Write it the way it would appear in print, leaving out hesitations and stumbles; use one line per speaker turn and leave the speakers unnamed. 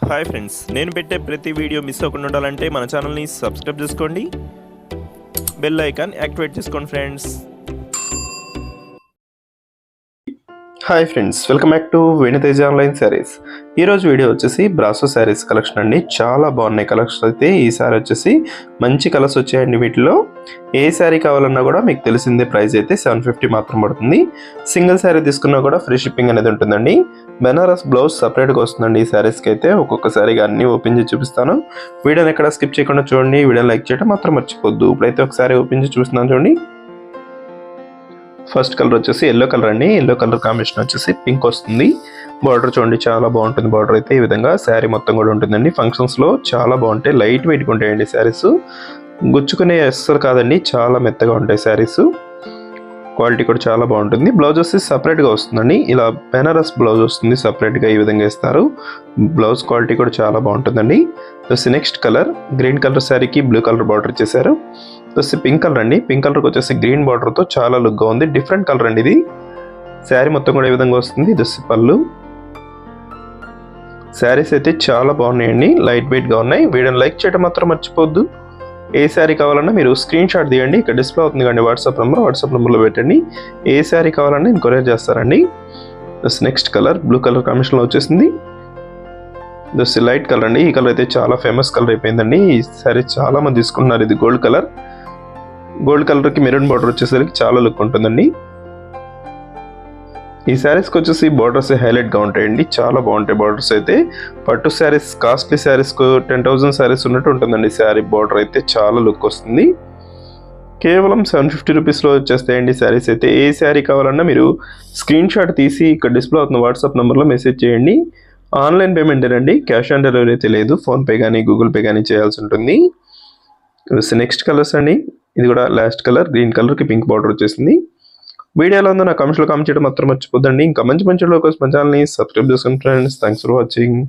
Hi friends, నేను పెట్టే ప్రతి వీడియో మిస్ అవ్వకుండా ఉండాలంటే మన ఛానల్ని సబ్స్క్రైబ్ చేసుకోండి, బెల్ ఐకాన్ యాక్టివేట్ చేసుకోండి friends. Hi friends, welcome back to వెను తేజ ఆన్లైన్ సారీస్. ఈరోజు వీడియో వచ్చేసి బ్రాసో శారీస్ కలెక్షన్ అండి. చాలా బాగున్నాయి కలెక్షన్ అయితే. ఈ సారీ వచ్చేసి మంచి కలర్స్ వచ్చాయండి. వీటిలో ఏ శారీ కావాలన్నా కూడా మీకు తెలిసిందే ప్రైస్ అయితే 750 మాత్రం పడుతుంది. సింగిల్ శారీ తీసుకున్నా కూడా ఫ్రీ షిప్పింగ్ అనేది ఉంటుందండి. బెనారస్ బ్లౌజ్ సపరేట్గా వస్తుందండి ఈ శారీస్కి అయితే. ఒక్కొక్క శారీగా అన్నీ ఓపెన్ చేసి చూపిస్తాను. వీడియోని ఎక్కడ స్కిప్ చేయకుండా చూడండి. వీడియోని లైక్ చేయడం మాత్రం మర్చిపోద్దు. ఇప్పుడైతే ఒకసారి ఓపెన్ చేసి చూపిస్తున్నాను చూడండి. ఫస్ట్ కలర్ వచ్చేసి ఎల్లో కలర్ అండి. ఎల్లో కలర్ కాంబినేషన్ వచ్చేసి పింక్ వస్తుంది. బార్డర్ చూడండి, చాలా బాగుంటుంది. బార్డర్ అయితే ఈ విధంగా శారీ మొత్తం కూడా ఉంటుందండి. ఫంక్షన్స్లో చాలా బాగుంటాయి, లైట్ వెయిట్గా ఉంటాయండి శారీస్. గుచ్చుకునే అస్సలు కాదండి, చాలా మెత్తగా ఉంటాయి శారీస్. క్వాలిటీ కూడా చాలా బాగుంటుంది. బ్లౌజ్ వచ్చి సపరేట్గా వస్తుందండి. ఇలా బెనారస్ బ్లౌజ్ వస్తుంది సపరేట్గా, ఈ విధంగా ఇస్తారు. బ్లౌజ్ క్వాలిటీ కూడా చాలా బాగుంటుందండి. నెక్స్ట్ కలర్ గ్రీన్ కలర్ శారీకి బ్లూ కలర్ బార్డర్ ఇచ్చేసారు. పింక్ కలర్ అండి. పింక్ కలర్కి వచ్చేసి గ్రీన్ బార్డర్తో చాలా లుక్గా ఉంది. డిఫరెంట్ కలర్ అండి ఇది. శారీ మొత్తం కూడా ఈ విధంగా వస్తుంది. పళ్ళు. శారీస్ అయితే చాలా బాగున్నాయండి, లైట్ వెయిట్గా ఉన్నాయి. వీడియోని లైక్ చేయడం మాత్రం మర్చిపోద్దు. ఏ శారీ కావాలన్నా మీరు స్క్రీన్ షాట్ తీయండి. ఇక్కడ డిస్ప్లే అవుతుంది కానీ వాట్సాప్ నెంబర్లో పెట్టండి. ఏ శారీ కావాలన్నా నేను కొరియర్ చేస్తారండి. నెక్స్ట్ కలర్ బ్లూ కలర్ కాంబినేషన్లో వచ్చేసింది. లైట్ కలర్ అండి. ఈ కలర్ అయితే చాలా ఫేమస్ కలర్ అయిపోయిందండి. ఈ శారీ చాలా మంది తీసుకుంటున్నారు. ఇది గోల్డ్ కలర్. గోల్డ్ కలర్కి మెరూన్ బార్డర్ వచ్చేసరికి చాలా లుక్ ఉంటుందండి. ఈ శారీస్కి వచ్చేసి బార్డర్స్ హైలైట్గా ఉంటాయండి, చాలా బాగుంటాయి బార్డర్స్ అయితే. పట్టు శారీస్, కాస్ట్లీ శారీస్కు 10,000 శారీస్ ఉన్నట్టు ఉంటుందండి శారీ. బార్డర్ అయితే చాలా లుక్ వస్తుంది. కేవలం 750 రూపీస్లో వచ్చేస్తాయండి శారీస్ అయితే. ఏ శారీ కావాలన్నా మీరు స్క్రీన్ షాట్ తీసి ఇక్కడ డిస్ప్లే అవుతున్న వాట్సాప్ నెంబర్లో మెసేజ్ చేయండి. ఆన్లైన్ పేమెంట్ అండి, క్యాష్ ఆన్ డెలివరీ అయితే లేదు. ఫోన్పే కానీ గూగుల్ పే కానీ చేయాల్సి ఉంటుంది. నెక్స్ట్ కలర్స్ అండి. ఇది కూడా లాస్ట్ కలర్, గ్రీన్ కలర్కి పింక్ బార్డర్ వచ్చేసింది. వీడియోలో ఉందో నా కామెంట్స్లో కామెంట్ చేయడం మాత్రం మర్చిపోద్దండి. ఇంకా మంచి వీడియో కోసం మన ఛానల్ని సబ్స్క్రైబ్ చేసుకోండి ఫ్రెండ్స్. Thanks for watching.